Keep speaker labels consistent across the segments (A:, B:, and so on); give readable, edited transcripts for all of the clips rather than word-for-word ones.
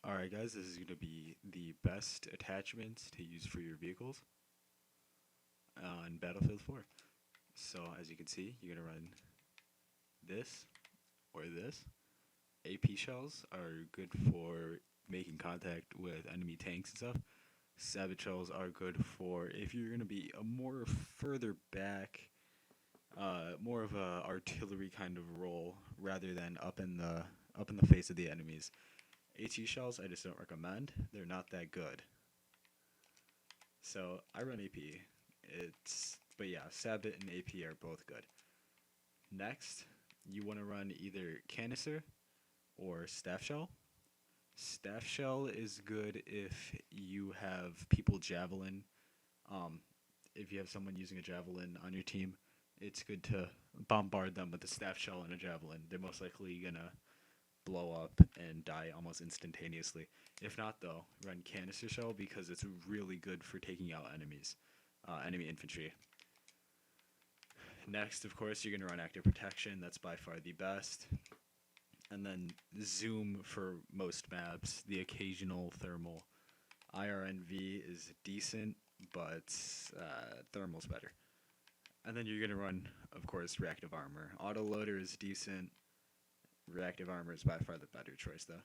A: Alright guys, this is going to be the best attachments to use for your vehicles on Battlefield 4. So as you can see, you're going to run this or this. AP shells are good for making contact with enemy tanks and stuff. Savage shells are good for if you're going to be a more further back, more of a artillery kind of role rather than up in the face of the enemies. AT shells I just don't recommend. They're not that good. So I run AP. But yeah, Sabit and AP are both good. Next, you want to run either canister or staff shell. Staff shell is good if you have people javelin. Um, if you have someone using a javelin on your team, it's good to bombard them with a staff shell and a javelin. They're most likely gonna blow up and die almost instantaneously. If not, though, run canister shell because it's really good for taking out enemies, enemy infantry. Next, of course, you're going to run active protection. That's by far the best. And then zoom for most maps, the occasional thermal. IRNV is decent, but thermal's better. And then you're going to run, of course, reactive armor. Autoloader is decent. Reactive armor is by far the better choice, though.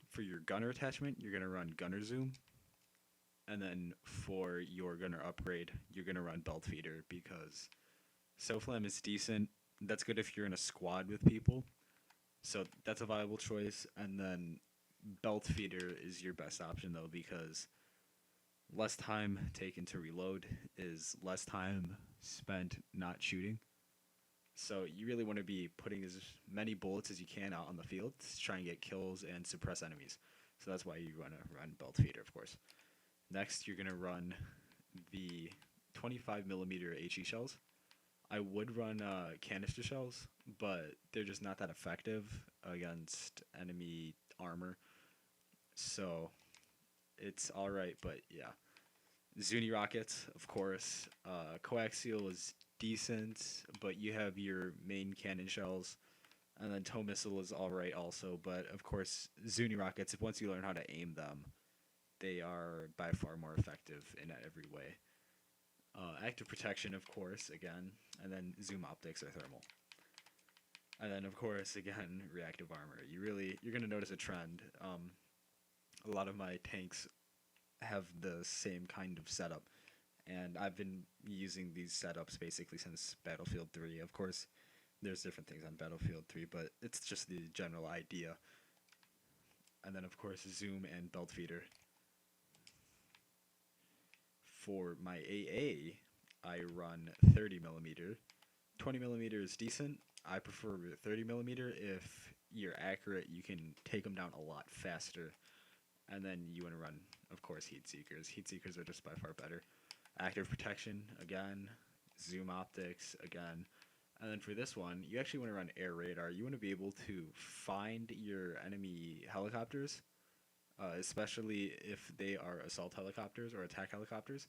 A: For your gunner attachment, you're going to run gunner zoom. And then for your gunner upgrade, you're going to run belt feeder because SOFLAM is decent. That's good if you're in a squad with people. So that's a viable choice. And then belt feeder is your best option, though, because less time taken to reload is less time spent not shooting. So you really want to be putting as many bullets as you can out on the field to try and get kills and suppress enemies. So that's why you want to run belt feeder, of course. Next, you're going to run the 25mm HE shells. I would run canister shells, but they're just not that effective against enemy armor. So it's alright, but yeah. Zuni rockets, of course. Coaxial is decent, but you have your main cannon shells. And then tow missile is alright also, but of course, Zuni rockets, if once you learn how to aim them, they are by far more effective in every way. Active protection, of course, again, and then zoom optics or thermal. And then, of course, again, reactive armor. You're going to notice a trend. A lot of my tanks have the same kind of setup, and I've been using these setups basically since Battlefield 3. Of course, there's different things on Battlefield 3, but it's just the general idea. And then, of course, zoom and belt feeder. For my AA, I run 30mm. 20mm is decent. I prefer 30mm. If you're accurate, you can take them down a lot faster. And then you want to run, of course, heat seekers. Heat seekers are just by far better. Active protection, again. Zoom optics, again. And then for this one, you actually want to run air radar. You want to be able to find your enemy helicopters, especially if they are assault helicopters or attack helicopters.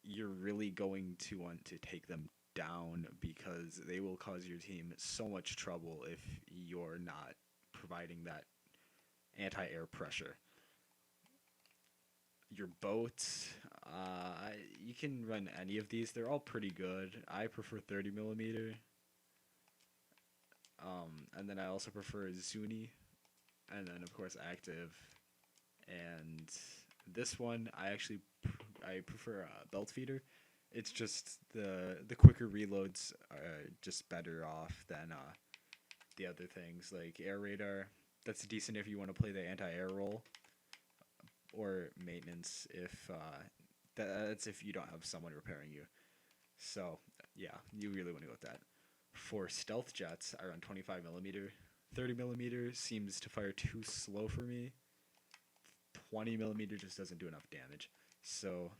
A: You're really going to want to take them down because they will cause your team so much trouble if you're not providing that anti-air pressure. Your boats, you can run any of these. They're all pretty good. I prefer 30mm. And then I also prefer Zuni. And then, of course, active. And this one, I prefer belt feeder. It's just the quicker reloads are just better off than the other things like air radar. That's decent if you want to play the anti-air role, or maintenance if that's if you don't have someone repairing you. So yeah, you really want to go with that. For stealth jets, I run 25mm. 30mm seems to fire too slow for me. 20mm just doesn't do enough damage. So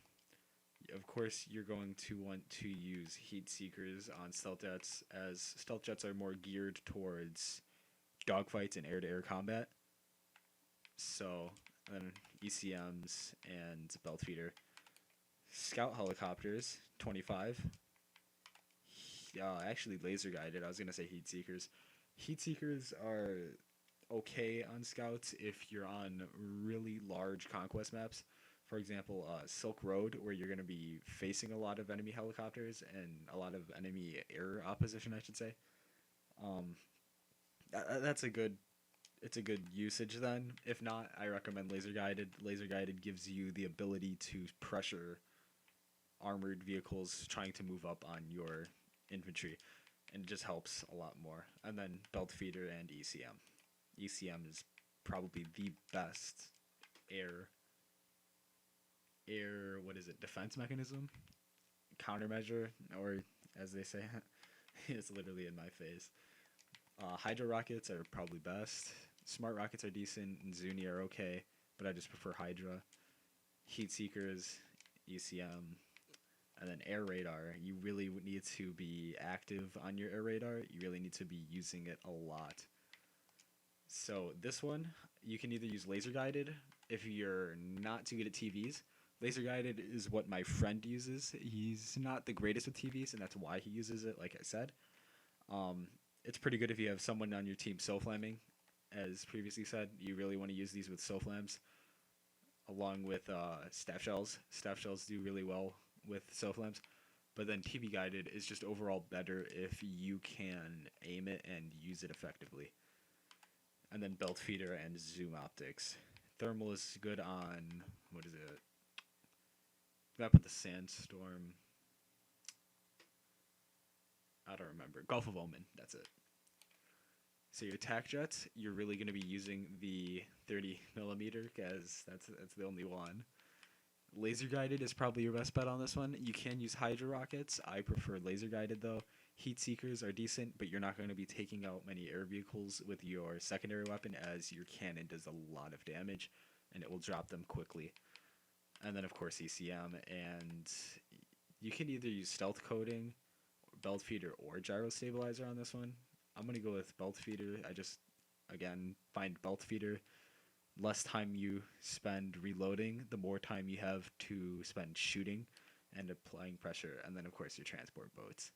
A: of course you're going to want to use heat seekers on stealth jets, as stealth jets are more geared towards dogfights and air-to-air combat. So then ECMs and belt feeder. Scout helicopters, 25. Actually laser guided. I was gonna say heat seekers. Heat seekers are okay on scouts if you're on really large conquest maps. For example, Silk Road, where you're going to be facing a lot of enemy helicopters and a lot of enemy air opposition, I should say. Um, that's a good it's a good usage then. If not, I recommend laser guided. Laser guided gives you the ability to pressure armored vehicles trying to move up on your infantry, and it just helps a lot more. And then belt feeder and ECM. ECM is probably the best air what is it, defense mechanism, countermeasure, or as they say, it's literally in my face. Hydra rockets are probably best. Smart rockets are decent, and Zuni are okay, but I just prefer Hydra. Heat seekers, ECM, and then air radar. You really need to be active on your air radar. You really need to be using it a lot. So this one, you can either use laser guided if you're not too good at TVs. Laser guided is what my friend uses. He's not the greatest with TVs, and that's why he uses it, like I said. Um, it's pretty good if you have someone on your team SOFLAMing. As previously said, you really want to use these with SOFLAMs along with staff shells. Staff shells do really well with SOFLAMs. But then TV guided is just overall better if you can aim it and use it effectively. And then belt feeder and zoom optics. Thermal is good on, what is it? Map with the sandstorm. I don't remember. Gulf of Oman, that's it. So your attack jets, you're really going to be using the 30 millimeter because that's the only one. Laser guided is probably your best bet on this one. You can use Hydra rockets. I prefer laser guided though. Heat seekers are decent, but you're not going to be taking out many air vehicles with your secondary weapon as your cannon does a lot of damage and it will drop them quickly. And then of course ECM, and you can either use stealth coating, belt feeder, or gyro stabilizer on this one. I'm going to go with belt feeder. I just, again, find belt feeder. Less time you spend reloading, the more time you have to spend shooting and applying pressure. And then, of course, your transport boats.